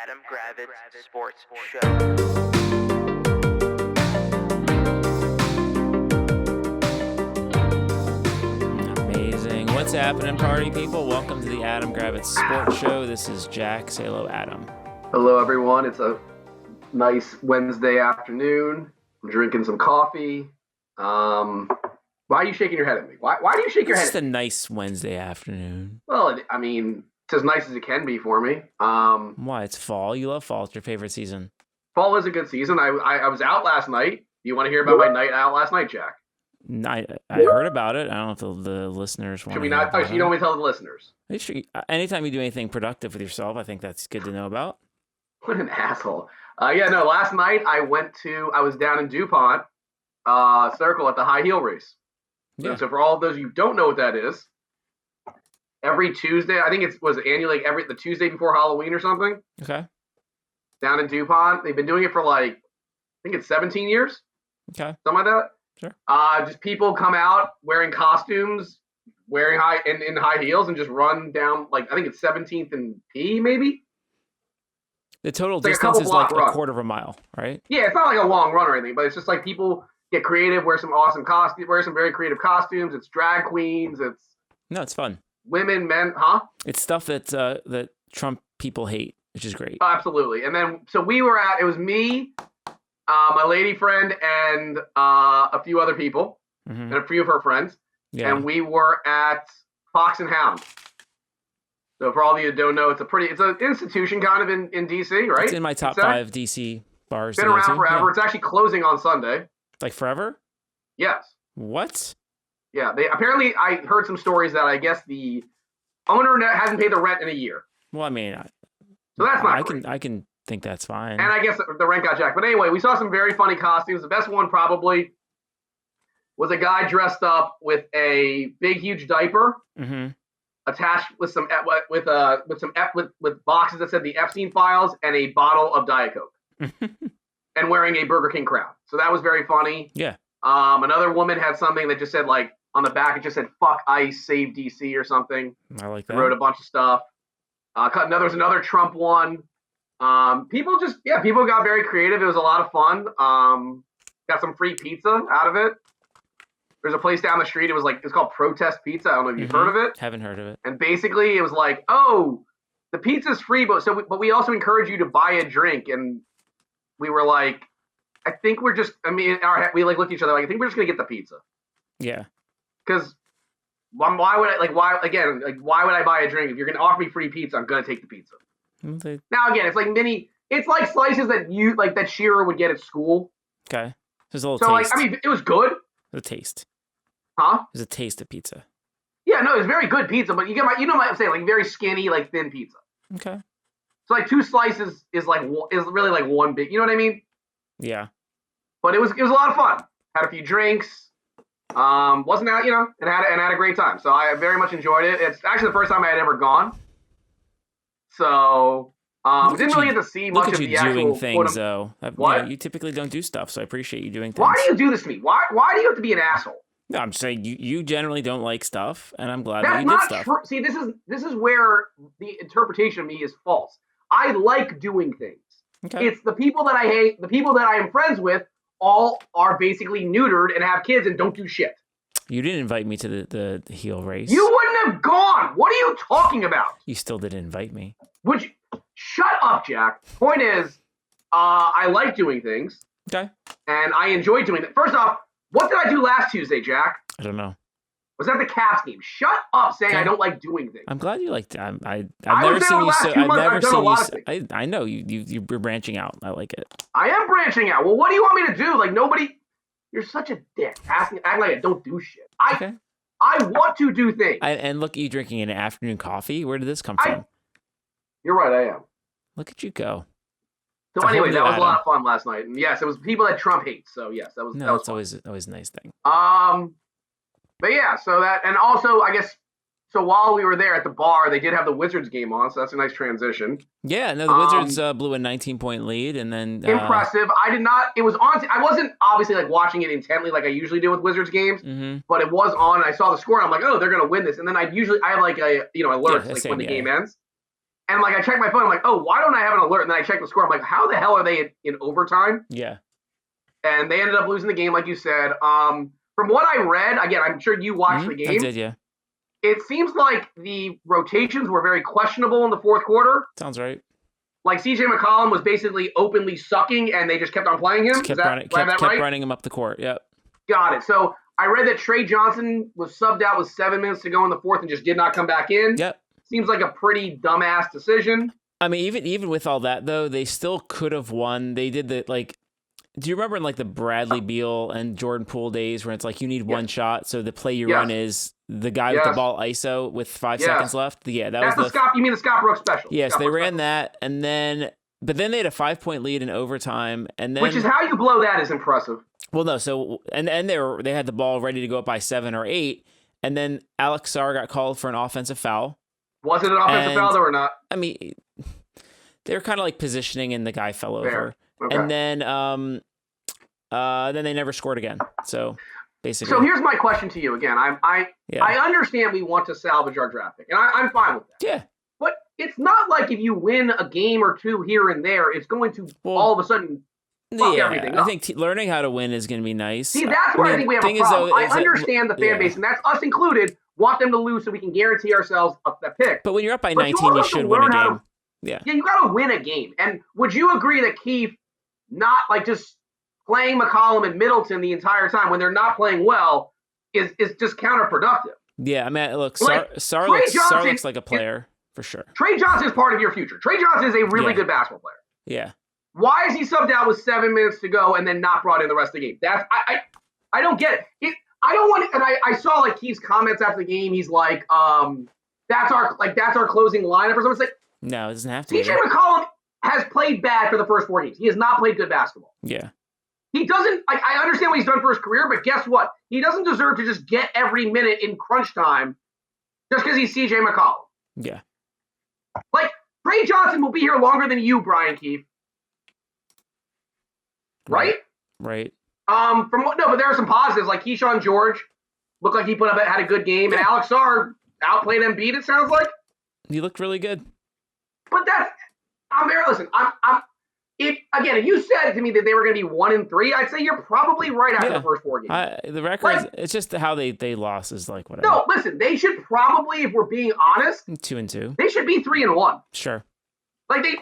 Adam Gravitz Sports Show. Amazing. What's happening, party people? Welcome to the Adam Gravitz Sports Show. This is Jack. Say hello, Adam. Hello, everyone. It's a nice Wednesday afternoon. I'm drinking some coffee. Why are you shaking your head at me? Why do you shake your It's head just at a me? nice Wednesday afternoon. Well, I mean, it's as nice as it can be for me. Why? It's fall. You love fall. It's your favorite season. Fall is a good season. I was out last night. Do you want to hear about my night out last night, Jack? I heard about it. I don't know if the listeners want Should to we hear not? about You don't it. want to tell the listeners. Anytime you do anything productive with yourself, I think that's good to know about. What an asshole. Last night I was down in DuPont Circle at the high heel race. Yeah. And so for all of those you don't know what that is, every Tuesday, I think was annually the Tuesday before Halloween or something, Okay. down in DuPont. They've been doing it for I think it's 17 years, Okay. something like that. Sure. Just people come out wearing costumes, wearing in high heels, and just run down I think it's 17th and P maybe. The total It's like a distance couple is like block run. a quarter of a mile, right? Yeah, it's not like a long run or anything, but it's just like people get creative, wear some awesome costumes, wear some very creative costumes. It's drag queens, it's No, it's fun. women, men, huh? It's stuff that Trump people hate, which is great. Absolutely. And then, so it was me, my lady friend, and a few other people, Mhm. and a few of her friends. Yeah. And we were at Fox and Hound. So for all of you who don't know, it's an institution kind of in DC, right? It's in my top 5 DC bars. Been to go around to. forever. Yeah. It's actually closing on Sunday. Like forever? Yes. What? Yeah. Apparently, I heard some stories that I guess the owner hasn't paid the rent in a year. Well, I mean, So that's not I great. can think that's fine. And I guess the rent got jacked. But anyway, we saw some very funny costumes. The best one probably was a guy dressed up with a big, huge diaper Mm-hmm. attached with some with boxes that said the Epstein files and a bottle of Diet Coke, and wearing a Burger King crown. So that was very funny. Yeah. Another woman had something that just said on the back, it just said "fuck ICE, save DC" or something. I like They that. wrote a bunch of stuff. There was another Trump one. People got very creative. It was a lot of fun. Got some free pizza out of it. There's a place down the street. It's called Protest Pizza. I don't know if you've heard of it. Haven't heard of it. And basically, it was like, oh, the pizza's free, but we also encourage you to buy a drink. And we were like, I think we're just. I mean, we looked at each other like, I think we're just gonna get the pizza. Yeah. Because why would I buy a drink if you're gonna offer me free pizza? I'm gonna take the pizza. Well, Now again, it's like slices that Shearer would get at school. okay. There's a little So taste. it was good, There's a taste. huh? There's a taste of pizza. Yeah, no, it was very good pizza, but I'm saying very skinny, thin pizza. Okay. So 2 slices is really one big. You know what I mean? Yeah. But it was a lot of fun. Had a few drinks. Wasn't out, and had a great time. So I very much enjoyed it. It's actually the first time I had ever gone. So didn't really get to see Look much at of you the actual doing things, though. What? You typically don't do stuff, so I appreciate you doing things. Why do you do this to me? Why do you have to be an asshole? No, I'm saying you generally don't like stuff, and I'm glad that That's you did not stuff. true. See, this is where the interpretation of me is false. I like doing things. Okay. It's the people that I hate, the people that I am friends with, all are basically neutered and have kids and don't do shit. You didn't invite me to the heel race. You wouldn't have gone. What are you talking about? You still didn't invite me. Shut up, Jack. Point is, I like doing things Okay. and I enjoy doing it. First off, what did I do last Tuesday, Jack? I don't know. Was that the Caps game? Shut up saying Okay. I don't like doing things. I'm glad you liked it. I've I never was there seen the you last so. 2 I've months. never I've done a seen you. lot of So, things. I know you're branching out. I like it. I am branching out. Well, what do you want me to do? Nobody. You're such a dick. Acting like I don't do shit. Okay. I want to do things. And look at you drinking an afternoon coffee. Where did this come I- from? You're right. I am. Look at you go. So It's a anyway, whole that new was a lot Adam. of fun last night. And yes, it was people that Trump hates. So yes, that was No, that was that's fun. always a nice thing. But yeah, so that, and also I guess, so while we were there at the bar, they did have the Wizards game on, so that's a nice transition. Yeah, no, the Wizards blew a 19-point lead, and then Impressive. I did not. It was on. I wasn't obviously watching it intently like I usually do with Wizards games, Mm-hmm. but it was on. And I saw the score, and I'm like, oh, they're gonna win this. And then I have alerts Yeah, when same, the yeah. game ends. And like I checked my phone, I'm like, oh, why don't I have an alert? And then I checked the score. I'm like, how the hell are they in overtime? Yeah. And they ended up losing the game, like you said. From what I read, again, I'm sure you watched the I game. did, yeah. It seems like the rotations were very questionable in the fourth quarter. Sounds right. Like CJ McCollum was basically openly sucking, and they just kept on playing him. Kept Kept running him up the court. Yep. Got it. So I read that Trey Johnson was subbed out with 7 minutes to go in the fourth and just did not come back in. Yep. Seems like a pretty dumbass decision. I mean, even with all that though, they still could have won. They did the like. Do you remember in like the Bradley Beal and Jordan Poole days where it's like you need one shot, so the play you run is the guy with the ball ISO with 5 seconds left? Yeah, that's the Scott. You mean the Scott Brooks special? Yes, Scott they Brooks ran special. that, and then they had a 5-point lead in overtime, and then which is how you blow that is impressive. Well, no, so and they had the ball ready to go up by 7 or 8, and then Alex Sarr got called for an offensive foul. Was it an offensive foul though or not? I mean, they were kind of like positioning, and the guy fell over. Fair. Okay. And then they never scored again. So basically. So here's my question to you again. I understand we want to salvage our draft pick, and I'm fine with that. Yeah. But it's not like if you win a game or two here and there, it's going to all of a sudden fuck everything up. I think learning how to win is going to be nice. See, that's where I think we have a problem. I understand the fan base, and that's us included, want them to lose so we can guarantee ourselves that pick. But when you're up by 19, you should win a game. Yeah, you got to win a game. And would you agree that Keefe not like just playing McCollum and Middleton the entire time when they're not playing well is just counterproductive? Yeah, I mean, look, Like, Sarr looks like a player for sure. Trey Johnson is part of your future. Trey Johnson is a really good basketball player. Yeah. Why is he subbed out with 7 minutes to go and then not brought in the rest of the game? That's I don't get it. I don't want. And I saw like Keith's comments after the game. He's like, that's our closing lineup or something. It's like, no, it doesn't have to. CJ McCollum has played bad for the first 4 games. He has not played good basketball. Yeah. He doesn't. I understand what he's done for his career, but guess what? He doesn't deserve to just get every minute in crunch time just because he's CJ McCollum. Yeah. Like Trey Johnson will be here longer than you, Brian Keefe. Right? Right. But there are some positives. Like Keyshawn George looked like had a good game, and Alex Sarr outplayed Embiid. It sounds like he looked really good. But if you said to me that they were going to be 1-3, I'd say you're probably right after the first 4 games. The record, it's just how they lost is like whatever. No, listen, they should probably, if we're being honest, 2-2. They should be 3-1. Sure. Like they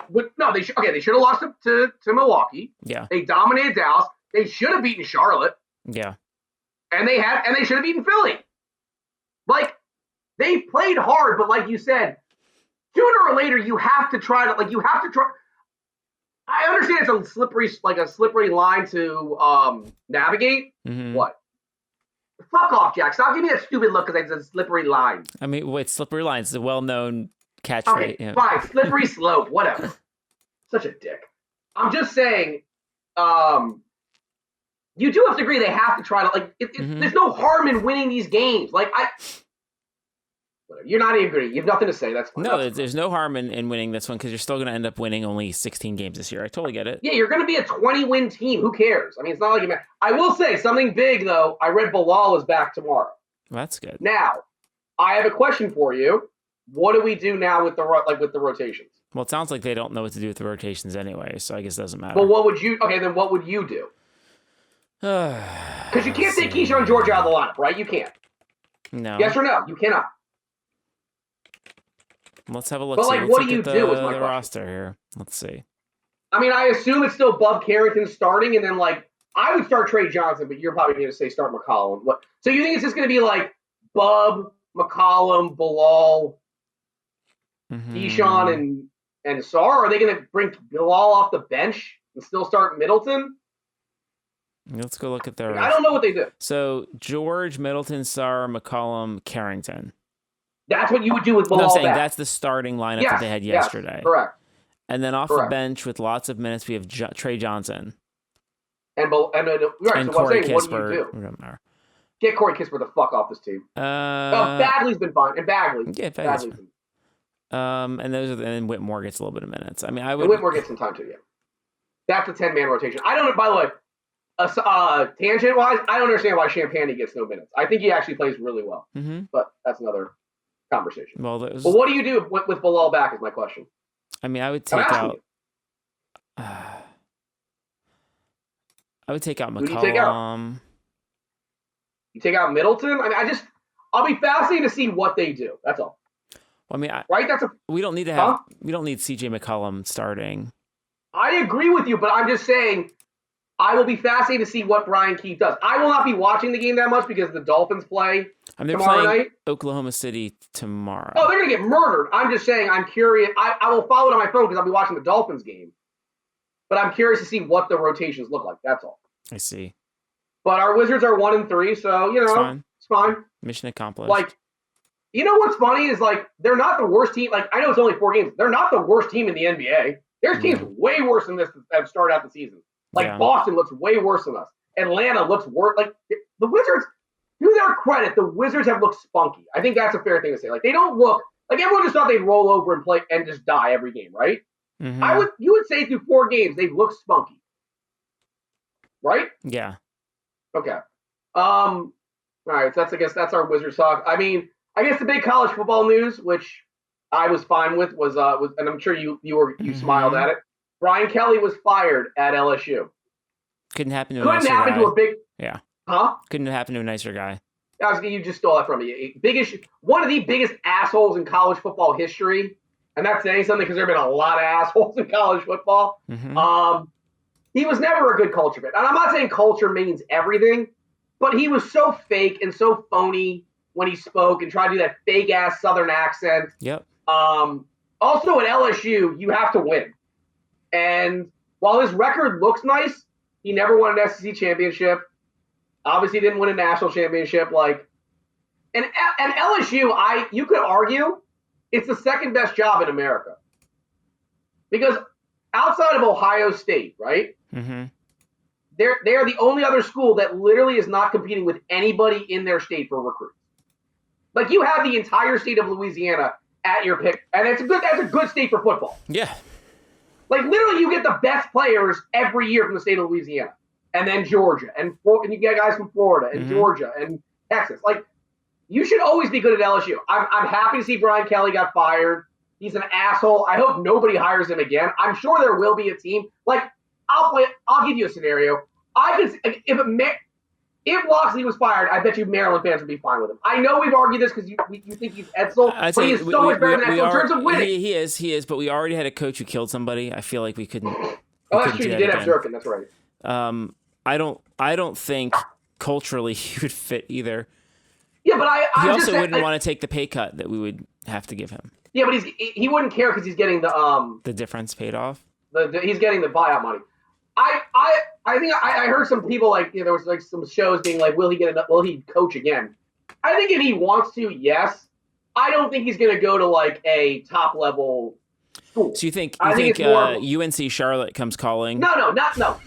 should. Okay, they should have lost to Milwaukee. Yeah. They dominated Dallas. They should have beaten Charlotte. Yeah. And they should have beaten Philly. Like they played hard, but like you said, sooner or later you have to try. I understand it's a slippery line to navigate. Mm-hmm. What? Fuck off, Jack. Stop giving me that stupid look because it's a slippery line. I mean, wait, slippery line is a well-known catchphrase. Okay, fine. Slippery slope, whatever. Such a dick. I'm just saying, you do have to agree they have to try to, there's no harm in winning these games. You're not even agreeing. You have nothing to say. That's fine. No, there's no harm in winning this one because you're still going to end up winning only 16 games this year. I totally get it. Yeah, you're going to be a 20-win team. Who cares? I mean, it's not like I will say something big, though. I read Bilal is back tomorrow. Well, that's good. Now, I have a question for you. What do we do now with the rotations? Well, it sounds like they don't know what to do with the rotations anyway, so I guess it doesn't matter. Well, what would you do? Because you can't take Keyshawn George out of the lineup, right? You can't. No. Yes or no? You cannot. Let's have a look. But what do you do with my roster here? Let's see. I mean, I assume it's still Bub Carrington starting, and then I would start Trey Johnson, but you're probably going to say start McCollum. So you think it's just going to be like Bub, McCollum, Bilal, Keyshawn, and Sarr? Or are they going to bring Bilal off the bench and still start Middleton? Let's go look at their. I don't know what they do. So George, Middleton, Sarr, McCollum, Carrington. That's what you would do with Bilal. No, I'm saying back. That's the starting lineup that they had yesterday. Yes, correct. And then off the bench with lots of minutes, we have Trey Johnson. And Corey Kispert. What do you do? Get Corey Kispert the fuck off this team. Bagley's been fine. And Bagley. Yeah, Bagley's been. And Whitmore gets a little bit of minutes. I mean, and Whitmore gets some time too, yeah. That's a 10-man rotation. I don't, by the way, tangent-wise, I don't understand why Champagny gets no minutes. I think he actually plays really well. Mm-hmm. But that's another conversation. Well, what do you do with Bilal back is my question. I mean, I would I'm take asking out. I would take out Who do you take out? McCollum. You take out Middleton. I mean, I'll be fascinated to see what they do. That's all. Well, I mean, Right? we don't need to have. We don't need CJ McCollum starting. I agree with you, but I'm just saying I will be fascinated to see what Brian Keith does. I will not be watching the game that much because the Dolphins play I mean, they're tomorrow playing night. Oklahoma City tomorrow. Oh, they're going to get murdered. I'm just saying I'm curious. I will follow it on my phone because I'll be watching the Dolphins game. But I'm curious to see what the rotations look like. That's all. I see. But our Wizards are 1-3, so, it's fine. Mission accomplished. Like, you know what's funny is, like, they're not the worst team. Like, I know it's only 4 games. They're not the worst team in the NBA. There's teams way worse than this that have started out the season. Like, Boston looks way worse than us. Atlanta looks worse. Like, the Wizards, to their credit, the Wizards have looked spunky. I think that's a fair thing to say. Like, they don't look like everyone just thought they'd roll over and play and just die every game, right? Mm-hmm. You would say through 4 games they've looked spunky, right? Yeah. Okay. All right. So that's our Wizards talk. I mean, I guess the big college football news, which I was fine with, was and I'm sure you smiled at it. Brian Kelly was fired at LSU. Couldn't happen to a nicer guy. To a big. Yeah. Huh? Couldn't happen to a nicer guy. You just stole that from me. One of the biggest assholes in college football history, and that's saying something because there have been a lot of assholes in college football. Mm-hmm. He was never a good culture fit. And I'm not saying culture means everything, but he was so fake and so phony when he spoke and tried to do that fake-ass Southern accent. Yep. Also, at LSU, you have to win. And while his record looks nice, he never won an SEC championship. Obviously, didn't win a national championship. And LSU, you could argue, it's the second best job in America. Because outside of Ohio State, right? Mm-hmm. They are the only other school that literally is not competing with anybody in their state for recruits. Like, you have the entire state of Louisiana at your pick, and that's a good state for football. Yeah. Like, literally, you get the best players every year from the state of Louisiana, and then Georgia, and you get guys from Florida, and Georgia, and Texas. Like, you should always be good at LSU. I'm happy to see Brian Kelly got fired. He's an asshole. I hope nobody hires him again. I'm sure there will be a team. Like, I'll give you a scenario. If Loxley was fired, I bet you Maryland fans would be fine with him. I know we've argued this because you think he's Edsel, but he is so much better than Edsel in terms of winning. He is, but we already had a coach who killed somebody. I feel like we couldn't. That's true. You did have Zirkin. That's right. I don't think culturally he would fit either. Yeah, but he also wouldn't want to take the pay cut that we would have to give him. Yeah, but he wouldn't care because he's getting the difference paid off. He's getting the buyout money. I think I heard some people there was like some shows being like, will he coach again? I think if he wants to, yes. I don't think he's going to go to like a top level school. So you think UNC Charlotte comes calling? No.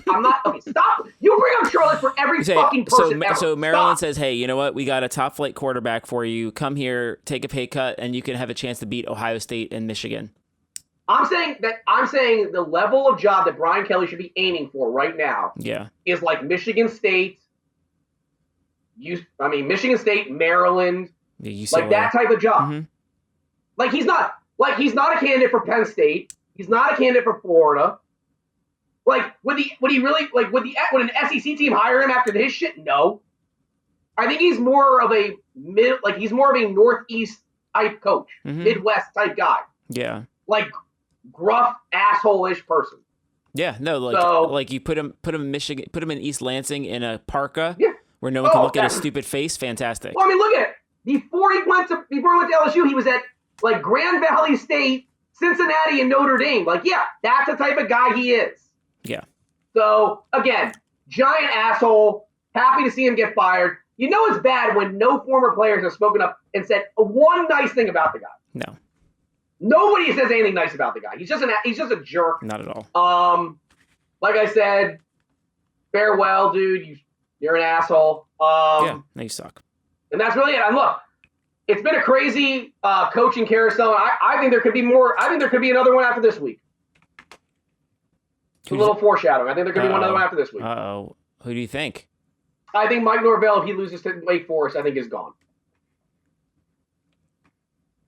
I'm not. Okay, stop. You bring up Charlotte for every fucking person ever. So Maryland says, hey, you know what? We got a top flight quarterback for you. Come here, take a pay cut, and you can have a chance to beat Ohio State and Michigan. I'm saying the level of job that Brian Kelly should be aiming for right now is like Michigan State, Michigan State, Maryland, like that type of job. Mm-hmm. Like he's not a candidate for Penn State. He's not a candidate for Florida. Like would an SEC team hire him after his shit? No. I think he's more of a Northeast type coach, Midwest type guy. Yeah. Like gruff asshole-ish person. Yeah, no, like you put him in Michigan, put him in East Lansing in a parka where no one can look at his stupid face. Fantastic. Well, I mean, look at it. Before he went to LSU, he was at like Grand Valley State, Cincinnati, and Notre Dame. Like, yeah, that's the type of guy he is. Yeah. So again, giant asshole. Happy to see him get fired. You know it's bad when no former players have spoken up and said one nice thing about the guy. No. Nobody says anything nice about the guy. He's just a jerk. Not at all. Like I said, farewell, dude. You're an asshole. No, you suck. And that's really it. And look, it's been a crazy coaching carousel. And I think there could be more. I think there could be another one after this week. A little foreshadowing. I think there could be another one after this week. Uh-oh. Who do you think? I think Mike Norvell, if he loses to Wake Forest, I think is gone.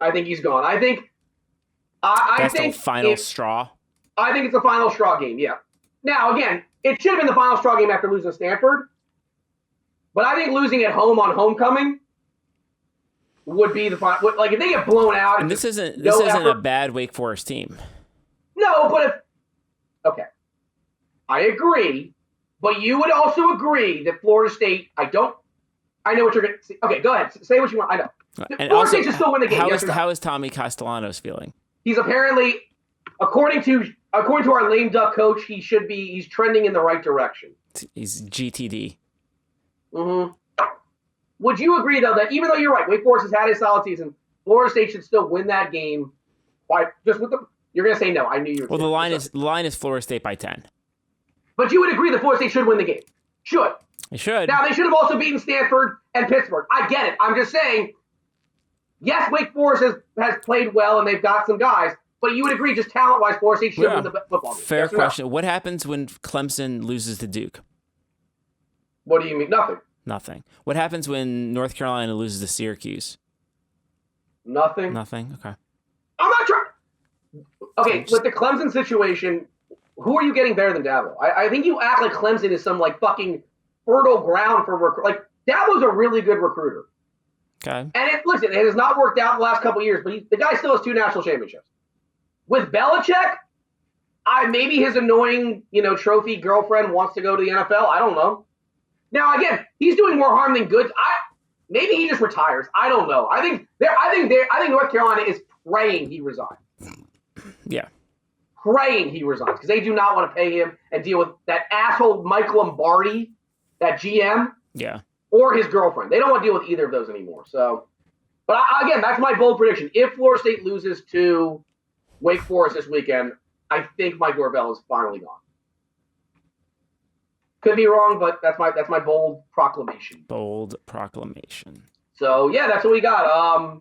I think he's gone. I think I That's think the final if- straw. I think it's the final straw game, yeah. Now, again, it should have been the final straw game after losing to Stanford. But I think losing at home on homecoming would be the final. Like, if they get blown out. And this isn't no a effort- bad Wake Forest team. No, but if. Okay. I agree. But you would also agree that Florida State, I know what you're going to say. Okay, go ahead. Say what you want. I know. And Florida also, State should still win the game. how is Tommy Castellanos feeling? He's apparently, according to our lame duck coach, he's trending in the right direction. He's GTD. Mm-hmm. Would you agree, though, that even though you're right, Wake Forest has had a solid season, Florida State should still win that game? Why? Just with you're going to say no. I knew you were. Well, the line is Florida State by 10. But you would agree that Florida State should win the game. Should. They should. Now, they should have also beaten Stanford and Pittsburgh. I get it. I'm just saying, yes, Wake Forest has played well and they've got some guys, but you would agree just talent-wise, Florida State should win the football game. Fair Yes or no? question. What happens when Clemson loses to Duke? What do you mean? Nothing. Nothing. What happens when North Carolina loses to Syracuse? Nothing. Nothing? Okay. I'm not trying. Okay, with the Clemson situation, who are you getting better than Dabo? I think you act like Clemson is some like fucking fertile ground for like Dabo's a really good recruiter. Okay. And listen, it has not worked out the last couple of years, but the guy still has 2 national championships. With Belichick, maybe his annoying, trophy girlfriend wants to go to the NFL. I don't know. Now again, he's doing more harm than good. Maybe he just retires. I don't know. I think North Carolina is praying he resigns. Yeah. Praying he resigns because they do not want to pay him and deal with that asshole Mike Lombardi, that GM, Yeah. or his girlfriend. They don't want to deal with either of those anymore. So, but again, that's my bold prediction. If Florida State loses to Wake Forest this weekend, I think Mike Norvell is finally gone. Could be wrong, but that's my bold proclamation. Bold proclamation. So yeah, that's what we got.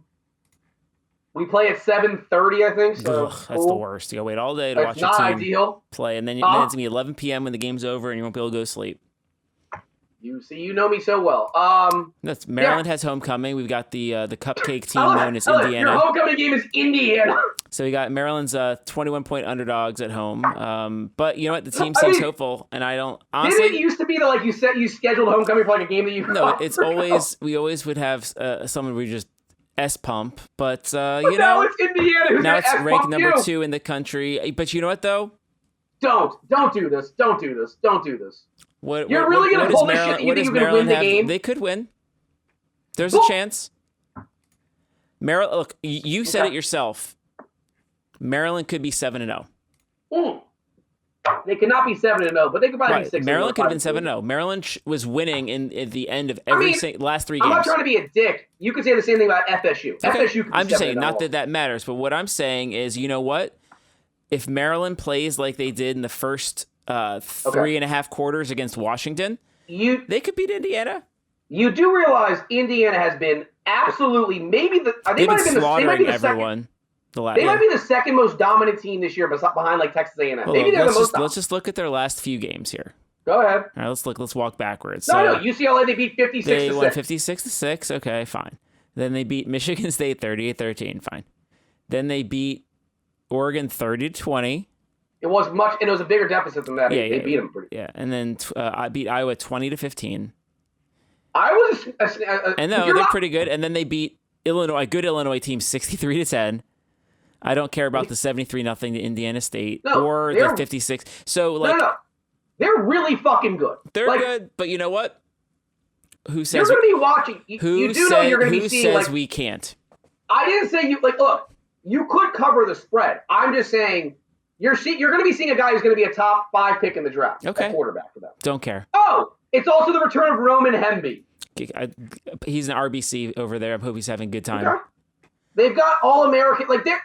We play at 7:30, I think. So Ugh, that's the worst. You gotta wait all day to It's watch your not team ideal. play, and then it's gonna be 11 p.m. when the game's over, and you won't be able to go to sleep. You know me so well. That's Maryland has homecoming. We've got the cupcake team Alex, known as Alex, Indiana. Your homecoming game is Indiana. So we got Maryland's 21-point underdogs at home. But you know what? The team seems hopeful, and I don't honestly. Didn't it used to be that like you scheduled homecoming for like a game that you? No, it's always we always would have someone we just S pump, but But you now know it's Indiana. Who's now gonna it's S-pump ranked number you. 2 in the country. But you know what though? Don't do this. Don't do this. Don't do this. What You're really gonna what does pull this shit Maryland? that you What think does you're gonna win Maryland the have? game? They could win. There's a Well- chance. Maryland, look, you said Okay. it yourself. Maryland could be 7-0. They cannot be 7-0, but they could probably be Right. 6. Maryland could have been 7-0. Maryland was winning at the end of every last 3 I'm games. not trying to be a dick. You could say the same thing about FSU. Okay. FSU could be I'm just saying, 7-0. not that that matters, but what I'm saying is, you know what? If Maryland plays like they did in the first 3.5 quarters against Washington, they could beat Indiana. You do realize Indiana has been absolutely maybe the They've been they slaughtering might be the everyone. Second, they might be the second most dominant team this year, behind like Texas A&M. Hold Maybe on, they're the let's most. let's just look at their last few games here. Go ahead. All right, let's walk backwards. No, UCLA they beat 56 They to won 6. 56-6. Okay, fine. Then they beat Michigan State 38-13. Fine. Then they beat Oregon 30-20. It was a bigger deficit than that. Yeah, They beat them pretty. Yeah, and then I beat Iowa 20-15. I was. And no, they're pretty good. And then they beat Illinois, a good Illinois team, 63-10. I don't care about the 73-0 to Indiana State or the 56. So like, no, they're really fucking good. They're like, good, but you know what? Who says you're going to be watching? You do know you're going to be seeing. Who says like, we can't? I didn't say you. Like, look, you could cover the spread. I'm just saying you're going to be seeing a guy who's going to be a top 5 pick in the draft. Okay, at quarterback for them. Don't care. Oh, it's also the return of Roman Hemby. He's an RBC over there. I hope he's having a good time. Okay. They've got All-American. Like they're.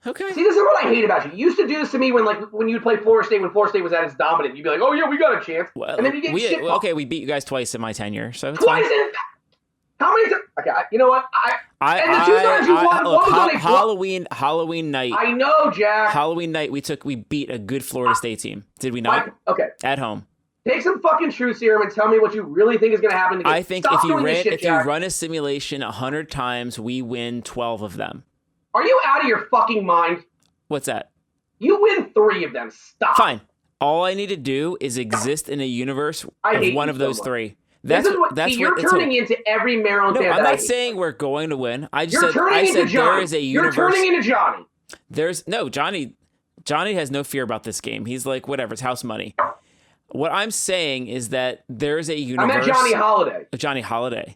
Okay. See, this is what I hate about you. You used to do this to me when you'd play Florida State when Florida State was at its dominant. You'd be like, "Oh yeah, we got a chance," Well, and then you get shit. okay, we beat you guys twice in my tenure, so it's Twice fine. in. How many times? Okay, you know what? And the 2 times you won, look, one was on a Halloween night. I know, Jack. Halloween night, we beat a good Florida State team. Did we not? Okay. At home. Take some fucking truth serum and tell me what you really think is going to happen. In the game. I think Stop if you doing this shit, Jack. run a simulation 100 times, we win 12 of them. Are you out of your fucking mind? What's that? You win 3 of them. Stop. Fine. All I need to do is exist in a universe of one of those 3. That's you're turning into every Maryland fan. I'm not saying we're going to win. I said there is a universe. You're turning into Johnny. Johnny has no fear about this game. He's like, whatever, it's house money. What I'm saying is that there's a universe. I'm at Johnny Holiday. Johnny Holiday.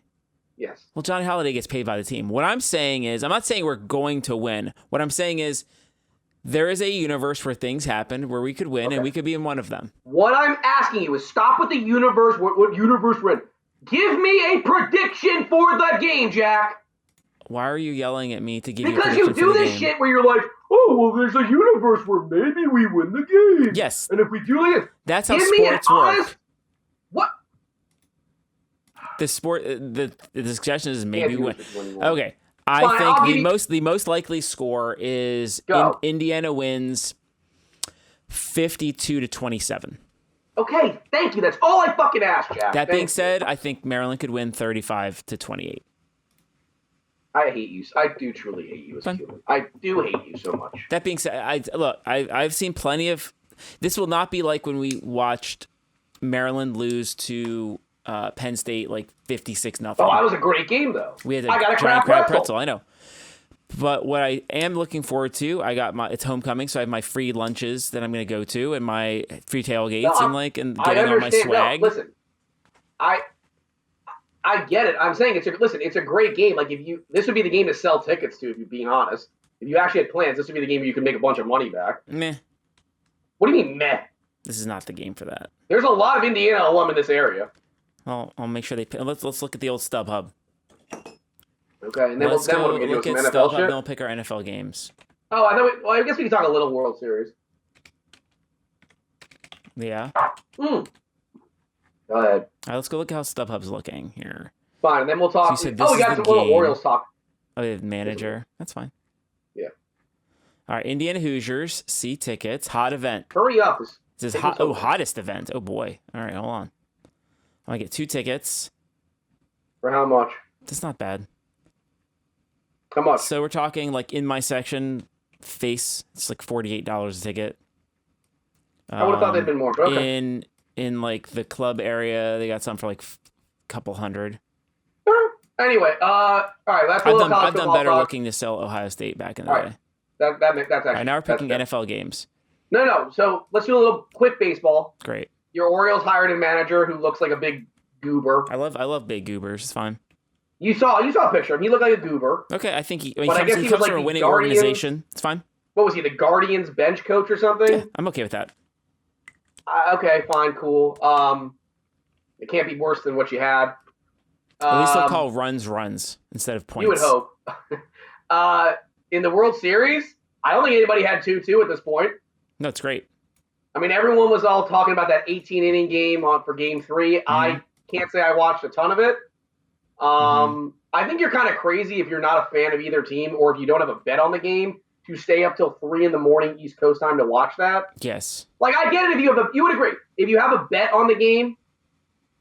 Yes. Well, Johnny Holiday gets paid by the team. What I'm saying is, I'm not saying we're going to win. What I'm saying is, there is a universe where things happen where we could win, and we could be in one of them. What I'm asking you is stop with the universe. What universe we're in? Give me a prediction for the game, Jack. Why are you yelling at me to give you a prediction prediction for the game? Because you do this shit where you're like, oh, well, there's a universe where maybe we win the game. Yes. And if we do this, that's how sports work. What? The suggestion is maybe win. Okay. Fine, I think the most likely score is Indiana wins 52-27. Okay, thank you. That's all I fucking asked, Jack. That being said, I think Maryland could win 35-28. I hate you. I do truly hate you as a human. I do hate you so much. That being said, I've seen plenty of. This will not be like when we watched Maryland lose to Penn State like 56-0. Oh, that was a great game though. We had I got a giant crab pretzel. I know. But what I am looking forward to, it's homecoming, so I have my free lunches that I'm going to go to, and my free tailgates, and getting all my swag. No, listen, I get it. I'm saying it's a great game. Like this would be the game to sell tickets to, if you're being honest. If you actually had plans, this would be the game where you could make a bunch of money back. Meh. What do you mean, meh? This is not the game for that. There's a lot of Indiana alum in this area. I'll make sure they pay. Let's look at the old StubHub. Okay, and then we'll look at some NFL StubHub, shit. then we'll pick our NFL games. Oh, I guess we can talk a little World Series. Yeah. Go ahead. All right, let's go look at how StubHub's looking here. Fine, and then we'll talk. So we got some little Orioles talk. Oh, the manager. That's fine. Yeah. All right, Indiana Hoosiers, see tickets, hot event. Hurry up. This is hot. Oh, hottest event. Oh boy. All right, hold on. I get 2 tickets. For how much? That's not bad. How much? So we're talking like in my section, face. It's like $48 a ticket. I would have thought they'd been more. But okay. In like the club area, they got some for like a couple hundred. Anyway, all right. That's I've done better looking to sell Ohio State back in the day. That's actually. All right, now we're picking NFL games. No. So let's do a little quick baseball. Great. Your Orioles hired a manager who looks like a big goober. I love big goobers. It's fine. You saw a picture of him. He looked like a goober. Okay, I think he comes like from a winning organization. It's fine. What was he, the Guardians bench coach or something? Yeah, I'm okay with that. Okay, fine, cool. It can't be worse than what you had. At least they'll call runs instead of points. You would hope. In the World Series, I don't think anybody had 2-2 at this point. No, it's great. I mean, everyone was all talking about that 18-inning game for Game 3. Mm-hmm. I can't say I watched a ton of it. I think you're kind of crazy if you're not a fan of either team, or if you don't have a bet on the game, to stay up till 3 a.m. East Coast time to watch that. Yes. Like, I get it if you would agree. If you have a bet on the game,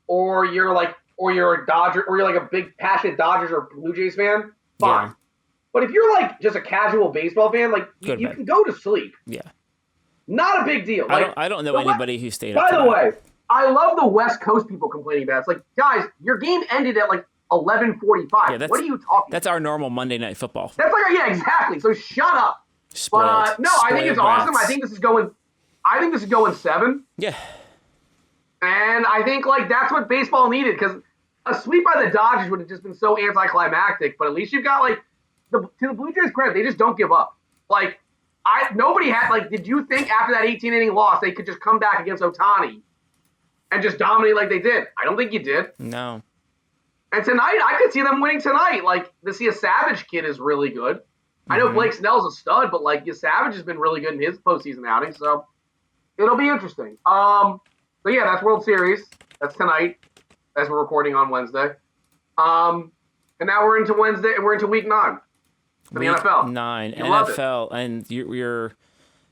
or you're a Dodger, or you're like a big passionate Dodgers or Blue Jays fan, fine. Yeah. But if you're like just a casual baseball fan, like you can go to sleep. Yeah. Not a big deal. Like, I don't know anybody who stayed up. By the way, I love the West Coast people complaining about it. It's like, guys, your game ended at like 11:45. Yeah, what are you talking? That's our normal Monday Night Football. That's like, yeah, exactly. So shut up. But no, I think it's awesome. I think this is going 7. Yeah. And I think like that's what baseball needed, because a sweep by the Dodgers would have just been so anticlimactic. But at least you've got like to the Blue Jays' credit, they just don't give up. Like nobody had did you think after that 18-inning loss they could just come back against Ohtani and just dominate like they did? I don't think you did. No. And tonight, I could see them winning tonight. Like, the Savage kid is really good. I know Blake Snell's a stud, but like Savage has been really good in his postseason outing, so it'll be interesting. So yeah, that's World Series. That's tonight, as we're recording on Wednesday. And now we're into Wednesday. We're into Week 9 for the NFL. 9 NFL, and you're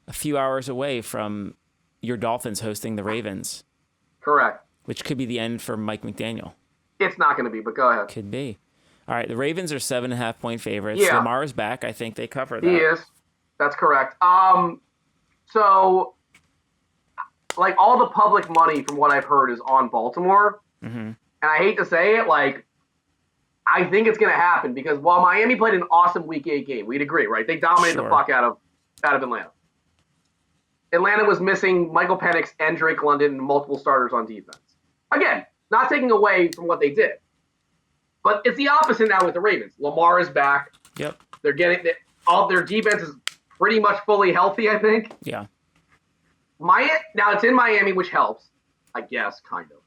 a few hours away from your Dolphins hosting the Ravens. Correct. Which could be the end for Mike McDaniel. It's not going to be, but go ahead. Could be. All right, the Ravens are 7.5-point favorites. Yeah. Lamar's back. I think they cover that. He is. That's correct. So like all the public money from what I've heard is on Baltimore. Mm-hmm. And I hate to say it, like I think it's going to happen because while Miami played an awesome Week 8 game, we'd agree, right? They dominated the fuck out of Atlanta. Atlanta was missing Michael Penix and Drake London and multiple starters on defense. Again, not taking away from what they did. But it's the opposite now with the Ravens. Lamar is back. Yep. They're getting all their defense is pretty much fully healthy, I think. Yeah. Now it's in Miami, which helps, I guess, kind of.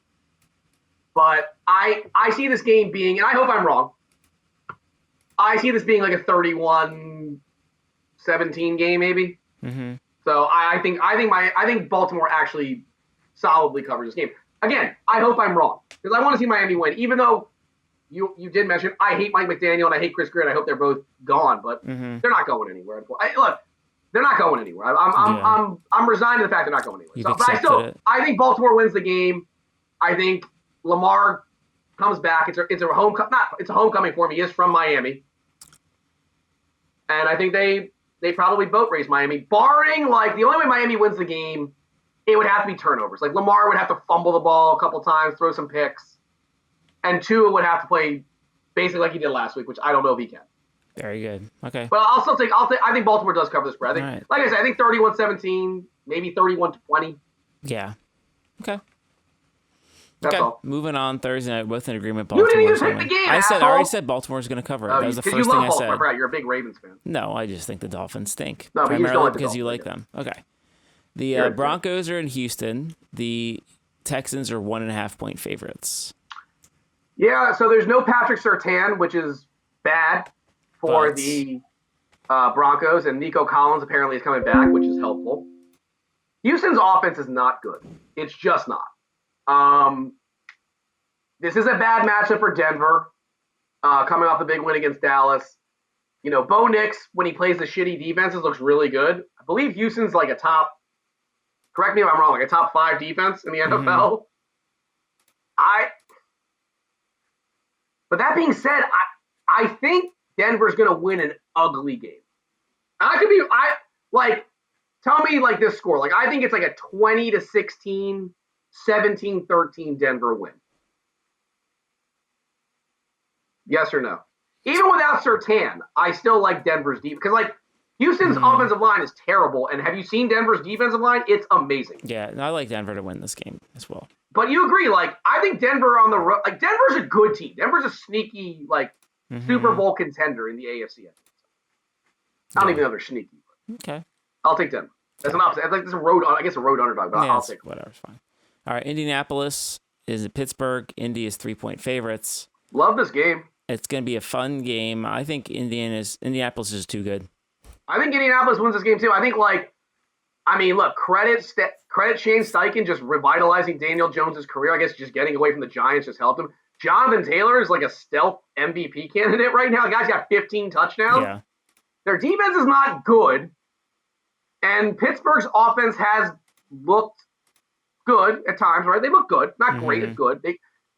But I see this game being, and I hope I'm wrong, I see this being like a 31-17 game, maybe. Mm-hmm. So I think Baltimore actually solidly covers this game. Again, I hope I'm wrong because I want to see Miami win. Even though you did mention I hate Mike McDaniel and I hate Chris Greer. I hope they're both gone, but they're not going anywhere. Look, they're not going anywhere. I'm resigned to the fact they're not going anywhere. But I think Baltimore wins the game. I think Lamar comes back. It's a homecoming for him. He is from Miami, and I think they probably boat race Miami, barring like the only way Miami wins the game, it would have to be turnovers. Like Lamar would have to fumble the ball a couple times, throw some picks, and Tua would have to play basically like he did last week, which I don't know if he can. Very good. Okay. But I think Baltimore does cover the spread. Like I said, I think 31-17, maybe 31-20. Yeah. Okay. That's all. Moving on, Thursday night, both in agreement. You didn't even pick the game, I asshole. already said Baltimore's going to cover it. That was the first thing I said. Right, you're a big Ravens fan. No, I just think the Dolphins stink. No, but you just don't like the because you like them. Okay. The Broncos are in Houston. The Texans are 1.5-point favorites. Yeah, so there's no Patrick Surtain, which is bad for the Broncos, and Nico Collins apparently is coming back, which is helpful. Houston's offense is not good. It's just not. This is a bad matchup for Denver, coming off the big win against Dallas. You know, Bo Nix, when he plays the shitty defenses, looks really good. I believe Houston's like correct me if I'm wrong, like a top 5 defense in the NFL. But that being said, I think Denver's going to win an ugly game. Tell me like this score. Like I think it's like a 20-16, 17-13 Denver win. Yes or no? Even without Surtain, I still like Denver's defense because like Houston's offensive line is terrible, and have you seen Denver's defensive line? It's amazing. Yeah, I like Denver to win this game as well. But you agree, like I think Denver on the road, like Denver's a good team. Denver's a sneaky like Super Bowl contender in the AFC. I don't even know they're sneaky. Okay, I'll take Denver. That's an opposite. Like this a road underdog, but I'll take whatever. It's fine. All right, Indianapolis is at Pittsburgh. Indy is 3-point favorites. Love this game. It's going to be a fun game. I think Indianapolis is too good. I think Indianapolis wins this game too. I think look, credit Shane Steichen just revitalizing Daniel Jones' career. I guess just getting away from the Giants just helped him. Jonathan Taylor is like a stealth MVP candidate right now. The guy's got 15 touchdowns. Yeah. Their defense is not good. And Pittsburgh's offense has looked good at times, right? They look good. Not great, it's good.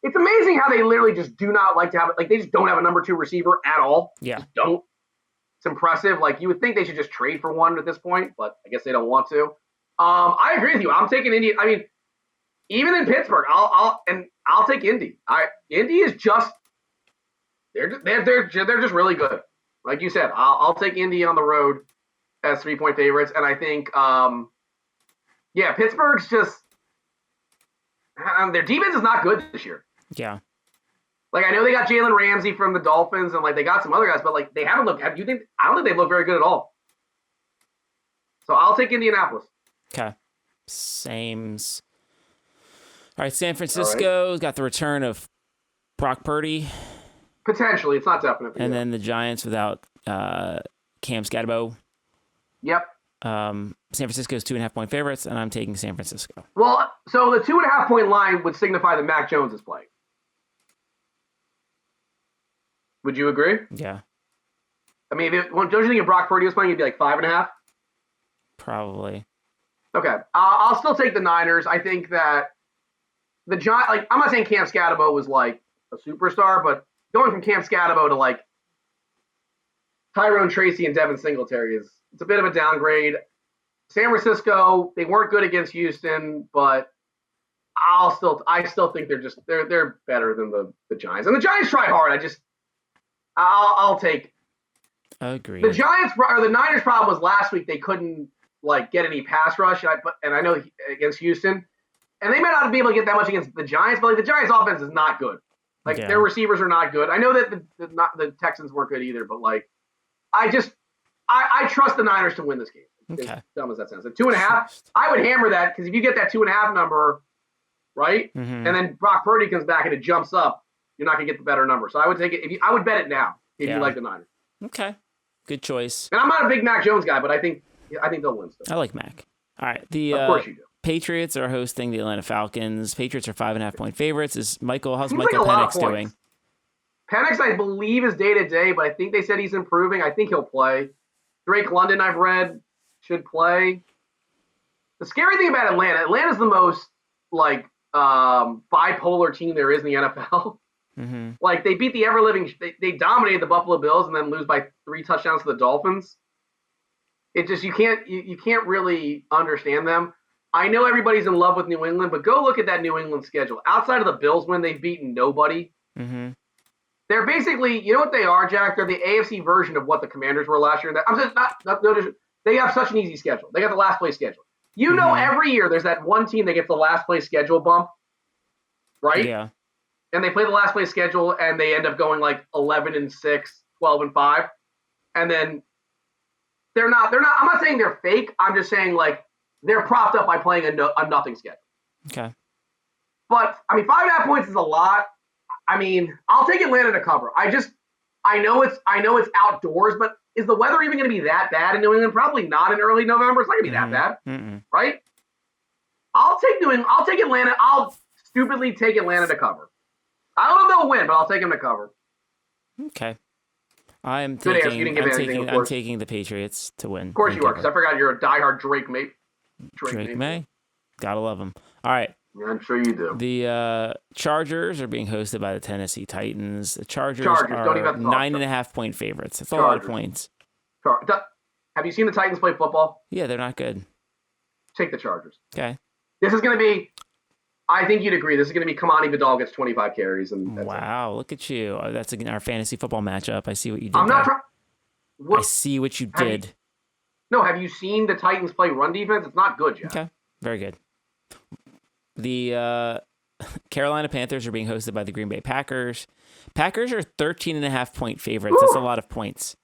It's amazing how they literally just do not like to have it. Like, they just don't have a number 2 receiver at all. Yeah. Just don't. It's impressive. Like, you would think they should just trade for one at this point, but I guess they don't want to. I agree with you. I'm taking Indy. I mean, even in Pittsburgh, I'll take Indy. Indy is just they're just really good. Like you said, I'll take Indy on the road as 3-point favorites, and I think Pittsburgh's just their defense is not good this year. Yeah. Like I know they got Jalen Ramsey from the Dolphins, and like they got some other guys, but like they haven't looked. I don't think they've looked very good at all. So I'll take Indianapolis. Okay. Sames. All right, San Francisco's got the return of Brock Purdy. Potentially, it's not definite. And then the Giants without Cam Scatterbo. Yep. San Francisco's 2.5-point favorites, and I'm taking San Francisco. Well, so the 2.5-point line would signify that Mac Jones is playing. Would you agree? Yeah. I mean, don't you think if Brock Purdy was playing, it'd be like 5.5? Probably. Okay. I'll still take the Niners. I think that the Giants, like, I'm not saying Cam Scatterbo was like a superstar, but going from Cam Scatterbo to like Tyrone Tracy and Devin Singletary is It's a bit of a downgrade. San Francisco, they weren't good against Houston, but I still think they're better than the Giants. And the Giants try hard. I'll take. Agreed. The Giants or the Niners' problem was last week they couldn't get any pass rush, and I know against Houston, and they may not be able to get that much against the Giants, but the Giants' offense is not good. Their receivers are not good. I know that the Texans weren't good either, but I trust the Niners to win this game. Okay. As dumb as that sounds. At 2.5, I would hammer that because if you get that 2.5 number, right, and then Brock Purdy comes back and it jumps up, you're not gonna get the better number. So I would take it. I would bet it now if you like the Niners. Okay, good choice. And I'm not a big Mac Jones guy, but I think they'll win still. I like Mac. All right, of course you do. Patriots are hosting the Atlanta Falcons. Patriots are 5.5-point favorites. How's Seems Michael like Penix doing? Penix, I believe, is day to day, but I think they said he's improving. I think he'll play. Drake London, I've read, should play. The scary thing about Atlanta's the most bipolar team there is in the NFL. Mm-hmm. They beat the ever living. They dominated the Buffalo Bills and then lose by 3 touchdowns to the Dolphins. It just you can't really understand them. I know everybody's in love with New England, but go look at that New England schedule. Outside of the Bills, when they've beaten nobody. Mm-hmm. They're basically, you know what they are, Jack? They're the AFC version of what the Commanders were last year. I'm just not they have such an easy schedule. They got the last place schedule. You know, every year there's that one team that gets the last place schedule bump, right? Yeah. And they play the last place schedule and they end up going 11-6, 12-5, and then they're not. I'm not saying they're fake. I'm just saying they're propped up by playing a nothing schedule. Okay. But 5.5 points is a lot. I'll take Atlanta to cover. I know it's outdoors, but is the weather even going to be that bad in New England? Probably not in early November. It's not going to be that bad, right? I'll take New England. I'll take Atlanta. I'll stupidly take Atlanta to cover. I don't know if they'll win, but I'll take them to cover. Okay. I'm Good answer. You didn't give anything, I'm taking the Patriots to win. Of course you are, because I forgot you're a diehard Drake mate. Drake May. Gotta love him. All right. Yeah, I'm sure you do. The Chargers are being hosted by the Tennessee Titans. The Chargers don't are even have to 9.5-point favorites. That's a lot of points. Have you seen the Titans play football? Yeah, they're not good. Take the Chargers. Okay. This is going to be, I think you'd agree, this is going to be Kamani Vidal gets 25 carries. And wow, look at you. Oh, that's our fantasy football matchup. I see what you did. I'm not trying. I see what you did. Have you seen the Titans play run defense? It's not good yet. Okay, very good. The Carolina Panthers are being hosted by the Green Bay Packers. Packers are 13.5-point favorites. Woo! That's a lot of points.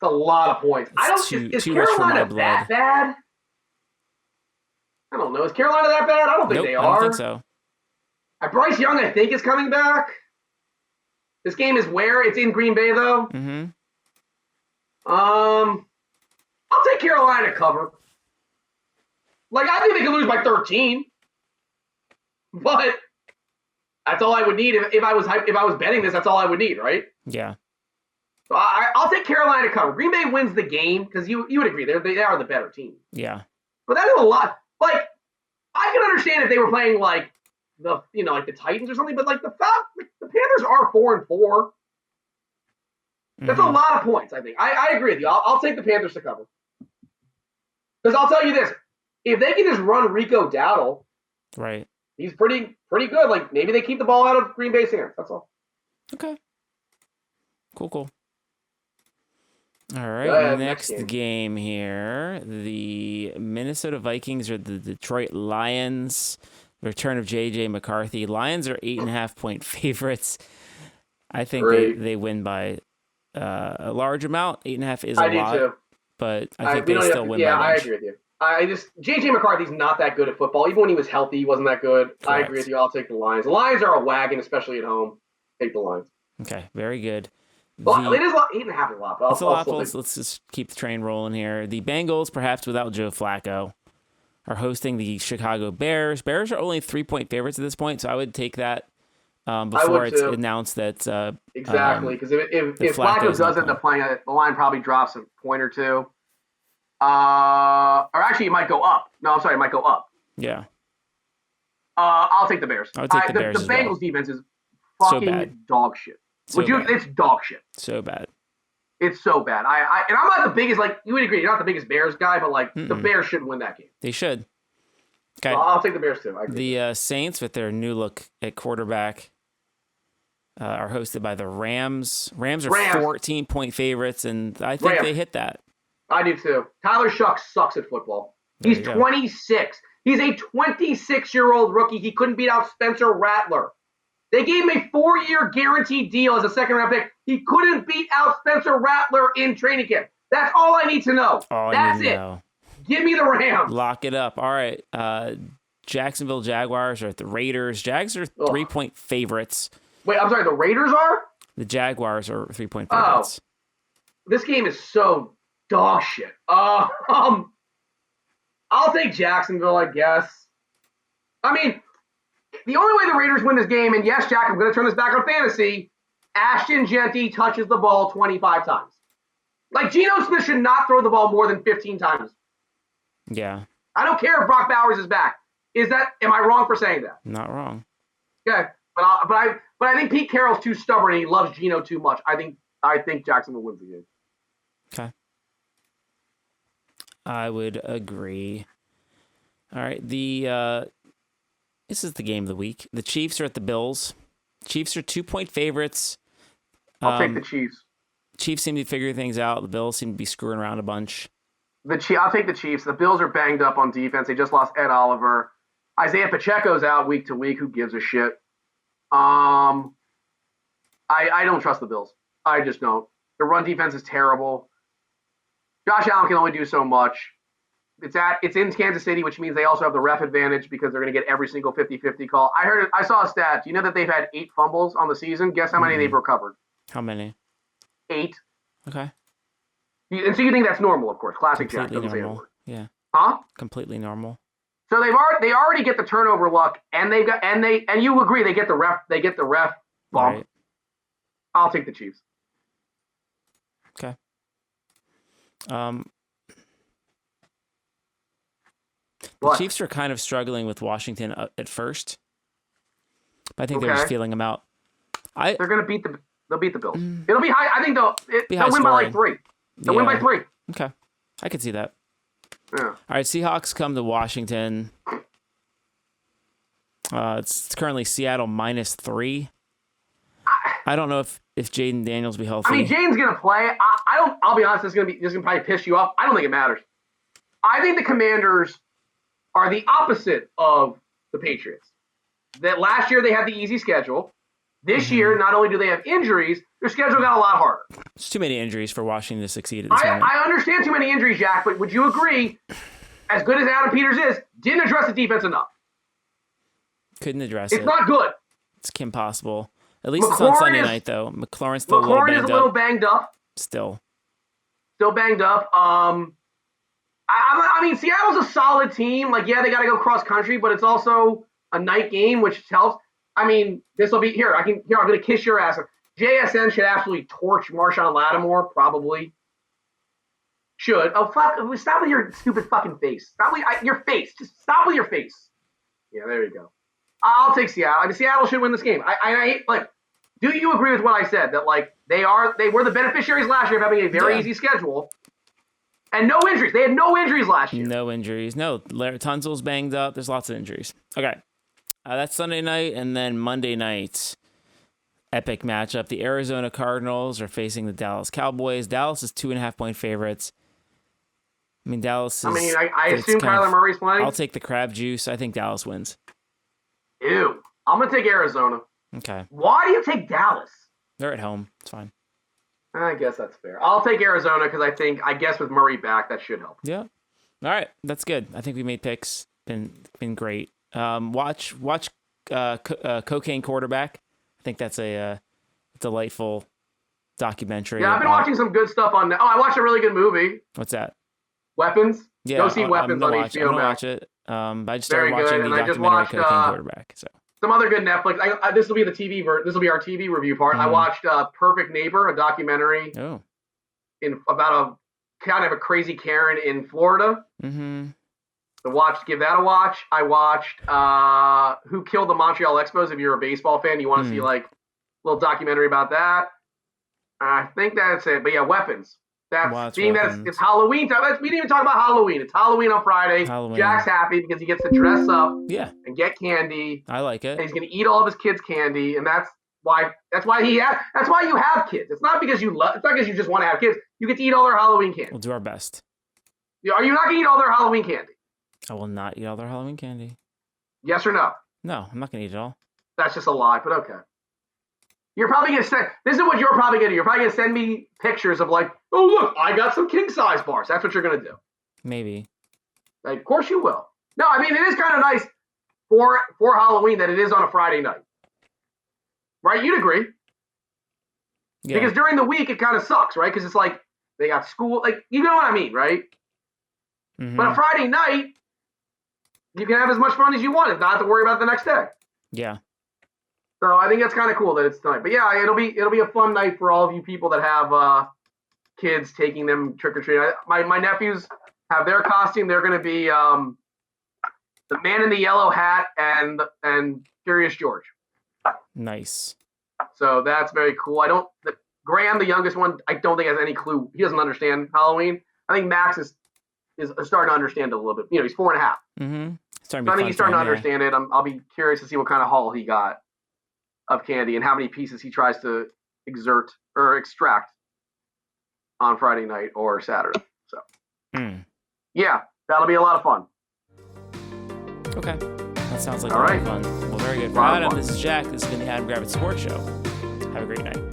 It's a lot of points. Is Carolina that bad? I don't know. Is Carolina that bad? I don't think they are. I don't think so. Bryce Young, I think, is coming back. This game is where? It's in Green Bay, though. Mm-hmm. I'll take Carolina to cover. I think they could lose by 13. But that's all I would need if I was betting this. That's all I would need, right? Yeah. So I'll take Carolina to cover. Green Bay wins the game because you would agree they are the better team. Yeah. But that is a lot. I can understand if they were playing the Titans or something, but the Panthers are 4-4. That's a lot of points. I think I agree with you. I'll take the Panthers to cover because I'll tell you this: if they can just run Rico Dowdle, right. He's pretty good. Maybe they keep the ball out of Green Bay's hands. That's all. Okay. Cool. All right. Next game here. The Minnesota Vikings are the Detroit Lions. The return of J.J. McCarthy. Lions are 8.5-point favorites. I think they win by a large amount. 8.5 is a lot. I do too. But I think they still win by I agree with you. J.J. McCarthy's not that good at football. Even when he was healthy, he wasn't that good. Correct. I agree with you. I'll take the Lions. The Lions are a wagon, especially at home. Take the Lions. Okay, very good. Well, it is a lot. 8.5 is a lot. But it's a lot. Let's just keep the train rolling here. The Bengals, perhaps without Joe Flacco, are hosting the Chicago Bears. Bears are only 3-point favorites at this point, so I would take that before it's announced that. Exactly, because if Flacco does end up playing, the line probably drops a point or two. Or actually, it might go up. No, I'm sorry, it might go up. Yeah. I'll take the Bears. I would take the Bears. The Bengals defense is fucking dog shit. It's dog shit. So bad. It's so bad. And I'm not the biggest, like, you would agree, you're not the biggest Bears guy, but, like, the Bears shouldn't win that game. They should. Okay. So I'll take the Bears, too. I agree. The Saints, with their new look at quarterback, are hosted by the Rams. Rams are 14-point favorites, and I think they hit that. I do, too. Tyler Shuck sucks at football. He's 26. He's a 26-year-old rookie. He couldn't beat out Spencer Rattler. They gave him a 4-year guaranteed deal as a second-round pick. He couldn't beat out Spencer Rattler in training camp. That's all I need to know. That's it. Give me the Rams. Lock it up. All right. Jacksonville Jaguars are at the Raiders. Jags are 3-point favorites. Wait, I'm sorry. The Raiders are? The Jaguars are 3-point favorites. This game is so dog shit. I'll take Jacksonville, I guess. I mean, the only way the Raiders win this game, and yes, Jack, I'm going to turn this back on fantasy, Ashton Genty touches the ball 25 times. Like, Geno Smith should not throw the ball more than 15 times. Yeah. I don't care if Brock Bowers is back. Am I wrong for saying that? Not wrong. Okay. But I think Pete Carroll's too stubborn and he loves Geno too much. I think Jacksonville wins the game. Okay. I would agree. All right. This is the game of the week. The Chiefs are at the Bills. Chiefs are 2-point favorites. I'll take the Chiefs. Chiefs seem to be figuring things out. The Bills seem to be screwing around a bunch. I'll take the Chiefs. The Bills are banged up on defense. They just lost Ed Oliver. Isaiah Pacheco's out week to week. Who gives a shit? I don't trust the Bills. I just don't. The run defense is terrible. Josh Allen can only do so much. It's in Kansas City, which means they also have the ref advantage because they're going to get every single 50-50 call. I saw a stat. Do you know that they've had 8 fumbles on the season? Guess how many they've recovered? How many? 8. Okay. And so you think that's normal, of course. Classic Jack Completely doesn't normal. say a word. Yeah. Huh? Completely normal. So they already get the turnover luck, and you agree they get the ref bump. Right. I'll take the Chiefs. Okay. The Chiefs are kind of struggling with Washington at first, but I think they're just feeling them out. They're going to they'll beat the Bills. It'll be high. I think they'll win by like 3. They'll win by 3. Okay. I could see that. Yeah. All right. Seahawks come to Washington. It's currently Seattle -3. I don't know if Jaden Daniels will be healthy. I mean, Jaden's going to play. I'll be honest. This is going to probably piss you off. I don't think it matters. I think the Commanders are the opposite of the Patriots. That last year they had the easy schedule. This year, not only do they have injuries, their schedule got a lot harder. There's too many injuries for Washington to succeed at this moment. I understand too many injuries, Jack, but would you agree, as good as Adam Peters is, didn't address the defense enough? Couldn't address it. It's not good. It's impossible. At least it's on Sunday night, though. McLaurin's still a little banged up. Still banged up. I mean, Seattle's a solid team. Like, yeah, they got to go cross country, but it's also a night game, which helps. I mean, this will be here. I'm going to kiss your ass. JSN should absolutely torch Marshawn Lattimore, probably. Should. Oh, fuck. Stop with your stupid fucking face. Stop with your face. Just stop with your face. Yeah, there you go. I'll take Seattle. I mean, Seattle should win this game. Do you agree with what I said? That, like, they were the beneficiaries last year of having a very easy schedule. And no injuries. They had no injuries last year. No injuries. No, Larry Tunsil's banged up. There's lots of injuries. Okay. That's Sunday night, and then Monday night, epic matchup. The Arizona Cardinals are facing the Dallas Cowboys. Dallas is 2.5-point favorites. I mean, Dallas is... I mean, I assume Kyler Murray's playing. I'll take the crab juice. I think Dallas wins. Ew. I'm going to take Arizona. Okay. Why do you take Dallas? They're at home. It's fine. I guess that's fair. I'll take Arizona because I guess with Murray back, that should help. Yeah. All right. That's good. I think we made picks. Been great. Watch Cocaine Quarterback. I think that's a delightful documentary. Yeah, I've been watching some good stuff on. I watched a really good movie. What's that? Weapons. Yeah, go see Weapons on HBO Max. I'm gonna watch it. But I just started watching the documentary Cocaine Quarterback. So some other good Netflix. This will be the TV. This will be our TV review part. I watched Perfect Neighbor, a documentary. About a kind of a crazy Karen in Florida. Mm-hmm. Give that a watch. I watched Who Killed the Montreal Expos. If you're a baseball fan, you want to see like a little documentary about that. I think that's it. But yeah, weapons. Watch Being that weapons. it's Halloween time. We didn't even talk about Halloween. It's Halloween on Friday. Halloween. Jack's happy because he gets to dress up Yeah, and get candy. I like And it. he's going to eat all of his kids' candy, and that's why you have kids. It's not because you love. It's not because you just want to have kids. You get to eat all their Halloween candy. We'll do our best. Are you not going to eat all their Halloween candy? I will not eat all their Halloween candy. Yes or no? No, I'm not gonna eat it all. That's just a lie, but okay. You're probably going to send. This is what you're probably going to do. You're probably going to send me pictures of like, oh look, I got some king size bars. That's what you're going to do. Maybe. Like, of course you will. No, I mean it is kind of nice for Halloween that it is on a Friday night, right? You'd agree. Yeah. Because during the week it kind of sucks, right? Because it's like they got school, like you know what I mean, right? Mhm. But a Friday night, you can have as much fun as you want and not have to worry about the next day. Yeah. So I think that's kind of cool that it's tonight. But yeah, it'll be a fun night for all of you people that have kids taking them trick or treating. My nephews have their costume. They're going to be the man in the yellow hat and Curious George. Nice. So that's very cool. Graham, the youngest one, I don't think has any clue. He doesn't understand Halloween. I think Max is starting to understand it a little bit. You know, he's 4.5. Mm-hmm. So I think he's starting to understand it. I'll be curious to see what kind of haul he got of candy and how many pieces he tries to extract on Friday night or Saturday. So yeah, that'll be a lot of fun. Okay. That sounds like All a lot right. of fun. Well, very good. For Lot of Adam, fun. this is Jack. This has been the Adam Gravitz Sports Show. Have a great night.